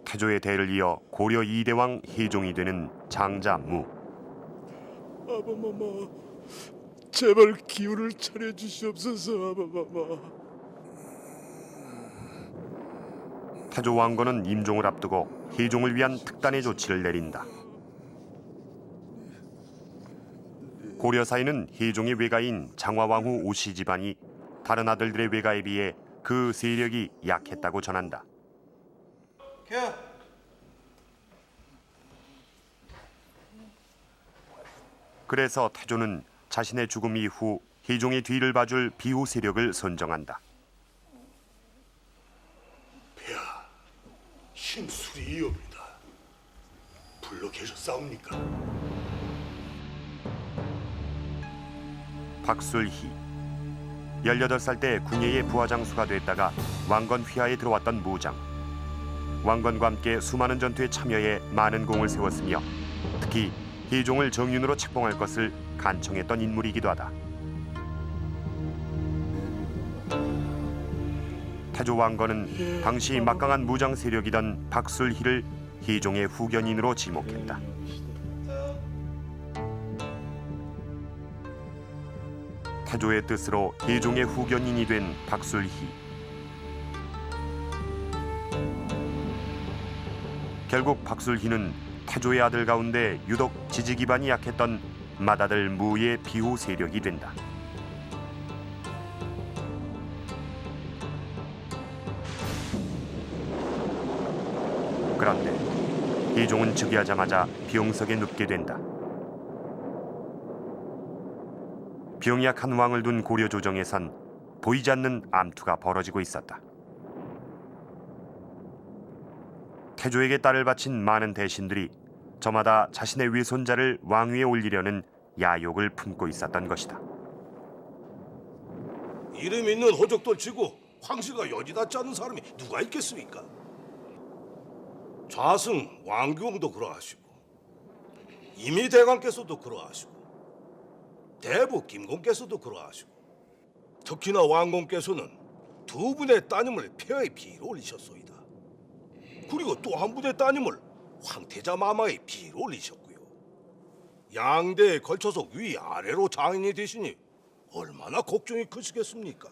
태조의 대를 이어 고려 2대왕 혜종이 되는 장자무. 아바마마, 제발 기운을 차려 주시옵소서. 아바마마. 태조 왕건은 임종을 앞두고 혜종을 위한 특단의 조치를 내린다. 고려사에는 혜종의 외가인 장화왕후 오씨 집안이 다른 아들들의 외가에 비해 그 세력이 약했다고 전한다. 그래서 태조는 자신의 죽음 이후 혜종의 뒤를 봐줄 비호 세력을 선정한다. 폐하, 신술이이옵니다. 불러 계셨사옵니까? 박술희, 18살 때 궁예의 부하장수가 됐다가 왕건 휘하에 들어왔던 무장. 왕건과 함께 수많은 전투에 참여해 많은功을 세웠으며 특히 혜종을 정윤으로 책봉할 것을 간청했던 인물이기도 하다. 태조 왕건은 당시 막강한 무장 세력이던 박술희를 혜종의 후견인으로 지목했다. 태조의 뜻으로 혜종의 후견인이 된 박술희. 결국 박술희는 태조의 아들 가운데 유독 지지 기반이 약했던 맏아들 무의 비호 세력이 된다. 그런데 혜종은 즉위하자마자 병석에 눕게 된다. 병이 약한 왕을 둔 고려 조정에선 보이지 않는 암투가 벌어지고 있었다. 태조에게 딸을 바친 많은 대신들이 저마다 자신의 외손자를 왕위에 올리려는 야욕을 품고 있었던 것이다. 이름 있는 호족들 치고 황실과 여지닿지 않는 사람이 누가 있겠습니까? 좌승 왕규공도 그러하시고 이미대감께서도 그러하시고 대부 김공께서도 그러하시고 특히나 왕공께서는 두 분의 따님을 폐하의 비로 올리셨소이다. 그리고 또 한 분의 따님을 황태자 마마의 비로 올리셨고요. 양대에 걸쳐서 위아래로 장인이 되시니 얼마나 걱정이 크시겠습니까?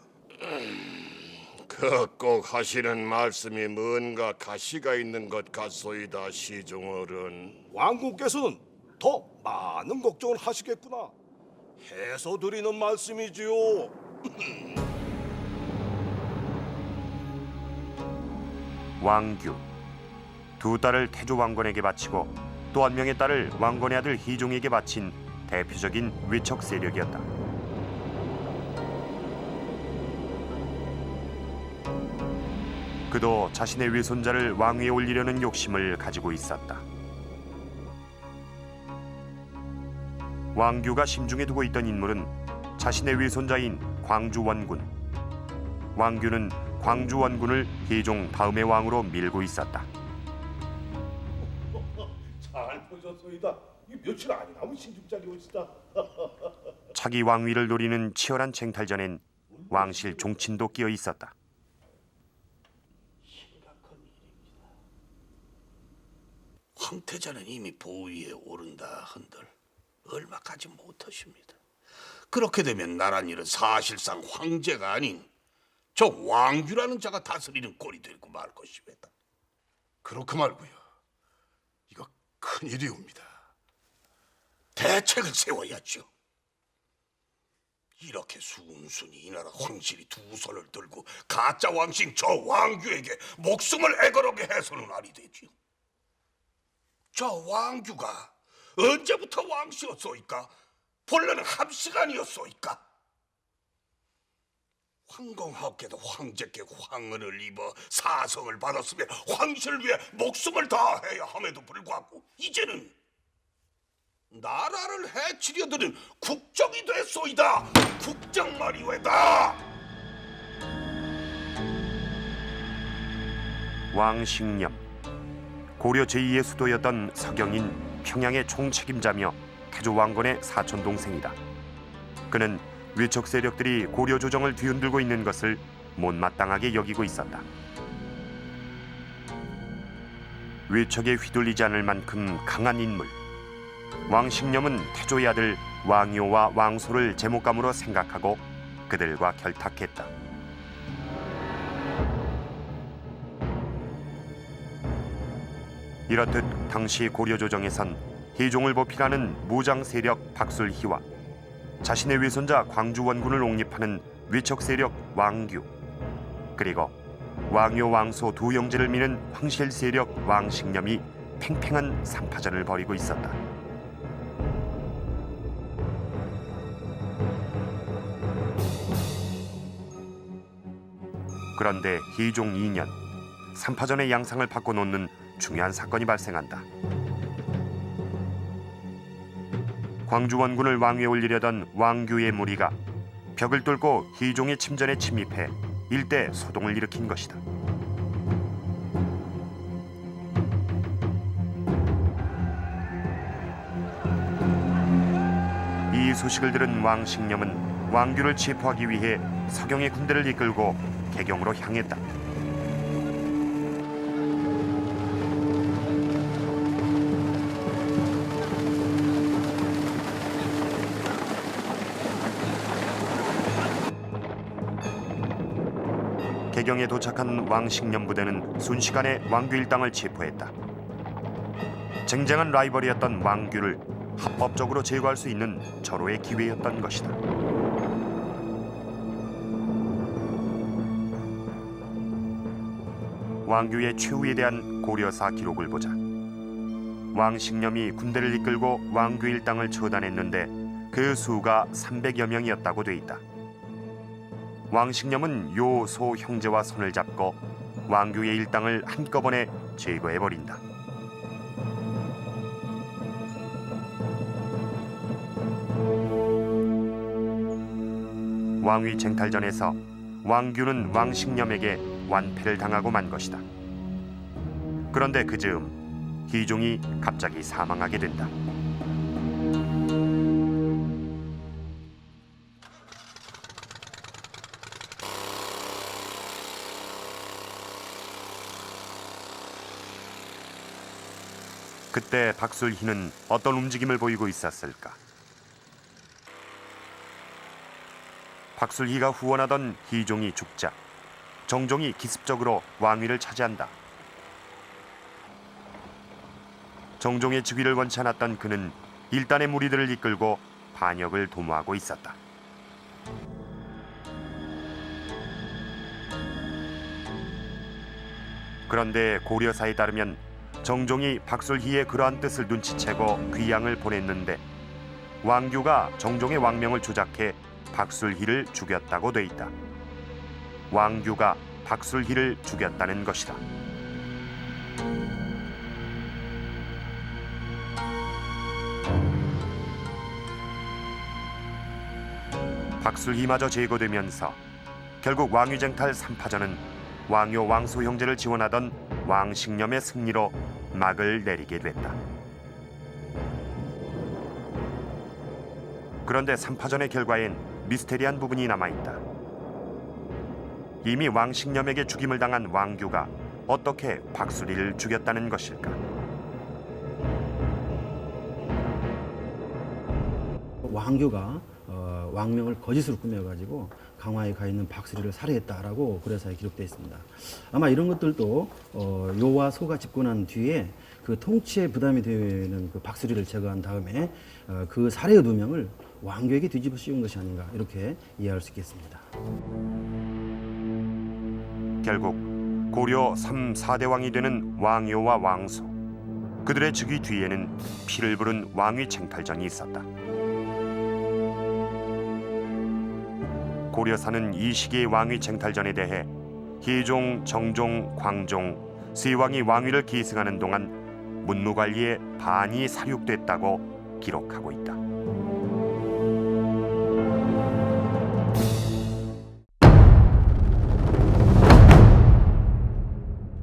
그 꼭 하시는 말씀이 뭔가 가시가 있는 것 같소이다, 시종어른. 왕공께서는 더 많은 걱정을 하시겠구나 해서 드리는 말씀이지요. 왕규, 두 딸을 태조 왕건에게 바치고 또 한 명의 딸을 왕건의 아들 혜종에게 바친 대표적인 외척 세력이었다. 그도 자신의 외손자를 왕위에 올리려는 욕심을 가지고 있었다. 왕규가 심중에 두고 있던 인물은 자신의 외손자인 광주원군. 왕규는 광주원군을 혜종 다음의 왕으로 밀고 있었다. 잘 보셨소이다. 이 며칠 안 남은 신중짝이 오시다. 차기 왕위를 노리는 치열한 쟁탈전엔 왕실 종친도 끼어 있었다. 황태자는 이미 보위에 오른다 한들 얼마 가지 못하십니다. 그렇게 되면 나란 일은 사실상 황제가 아닌 저 왕규라는 자가 다스리는 꼴이 되고 말 것이외다. 그렇고 말고요. 이거 큰일이옵니다. 대책을 세워야죠. 이렇게 순순히 이 나라 황실이 두 손을 들고 가짜 왕신 저 왕규에게 목숨을 애걸하게 해서는 아니 되지요. 저 왕규가 언제부터 왕씨였소이까? 본래는 함씨가 아니었소이까? 황공하옵게도 황제께 황은을 입어 사성을 받았으며 황실을 위해 목숨을 다해야 함에도 불구하고 이제는 나라를 해치려 드는 국정이 됐소이다. 국정 말이외다. 왕식념, 고려 제2의 수도였던 서경인 평양의 총책임자며 태조 왕건의 사촌 동생이다. 그는 외척 세력들이 고려 조정을 뒤흔들고 있는 것을 못마땅하게 여기고 있었다. 외척에 휘둘리지 않을 만큼 강한 인물. 왕식념은 태조의 아들 왕요와 왕소를 제목감으로 생각하고 그들과 결탁했다. 이렇듯 당시 고려 조정에선 희종을 보필하는 무장 세력 박술희와 자신의 외손자 광주 원군을 옹립하는 외척 세력 왕규, 그리고 왕요 왕소 두 형제를 미는 황실 세력 왕식념이 팽팽한 상파전을 벌이고 있었다. 그런데 희종 2년, 상파전의 양상을 바꿔놓는 중요한 사건이 발생한다. 광주 원군을 왕위에 올리려던 왕규의 무리가 벽을 뚫고 희종의 침전에 침입해 일대 소동을 일으킨 것이다. 이 소식을 들은 왕식념은 왕규를 체포하기 위해 서경의 군대를 이끌고 개경으로 향했다. 개경에 도착한 왕식념 부대는 순식간에 왕규 일당을 체포했다. 쟁쟁한 라이벌이었던 왕규를 합법적으로 제거할 수 있는 절호의 기회였던 것이다. 왕규의 최후에 대한 고려사 기록을 보자. 왕식념이 군대를 이끌고 왕규 일당을 처단했는데 그 수가 300여 명이었다고 돼 있다. 왕식념은 요, 소 형제와 손을 잡고 왕규의 일당을 한꺼번에 제거해버린다. 왕위 쟁탈전에서 왕규는 왕식념에게 완패를 당하고 만 것이다. 그런데 그 즈음 희종이 갑자기 사망하게 된다. 그때 박술희는 어떤 움직임을 보이고 있었을까? 박술희가 후원하던 희종이 죽자 정종이 기습적으로 왕위를 차지한다. 정종의 즉위를 원치 않았던 그는 일단의 무리들을 이끌고 반역을 도모하고 있었다. 그런데 고려사에 따르면 정종이 박술희의 그러한 뜻을 눈치채고 귀양을 보냈는데 왕규가 정종의 왕명을 조작해 박술희를 죽였다고 돼 있다. 왕규가 박술희를 죽였다는 것이다. 박술희마저 제거되면서 결국 왕위쟁탈 3파전은 왕요 왕소 형제를 지원하던 왕식념의 승리로 막을 내리게 됐다. 그런데 3파전의 결과엔 미스테리한 부분이 남아있다. 이미 왕식념에게 죽임을 당한 왕규가 어떻게 박술희를 죽였다는 것일까? 왕규가 왕명을 거짓으로 꾸며가지고 강화에 가 있는 박술희를 살해했다라고 고려사에 기록되어 있습니다. 아마 이런 것들도 요와 소가 집권한 뒤에 그 통치에 부담이 되는 그 박술희를 제거한 다음에 그 살해의 누명을 왕규에게 뒤집어 씌운 것이 아닌가 이렇게 이해할 수 있겠습니다. 결국 고려 3, 4대 왕이 되는 왕요와 왕소, 그들의 즉위 뒤에는 피를 부른 왕위 쟁탈전이 있었다. 고려사는 이 시기의 왕위 쟁탈전에 대해 희종, 정종, 광종 세 왕이 왕위를 계승하는 동안 문무관리에 반이 살육됐다고 기록하고 있다.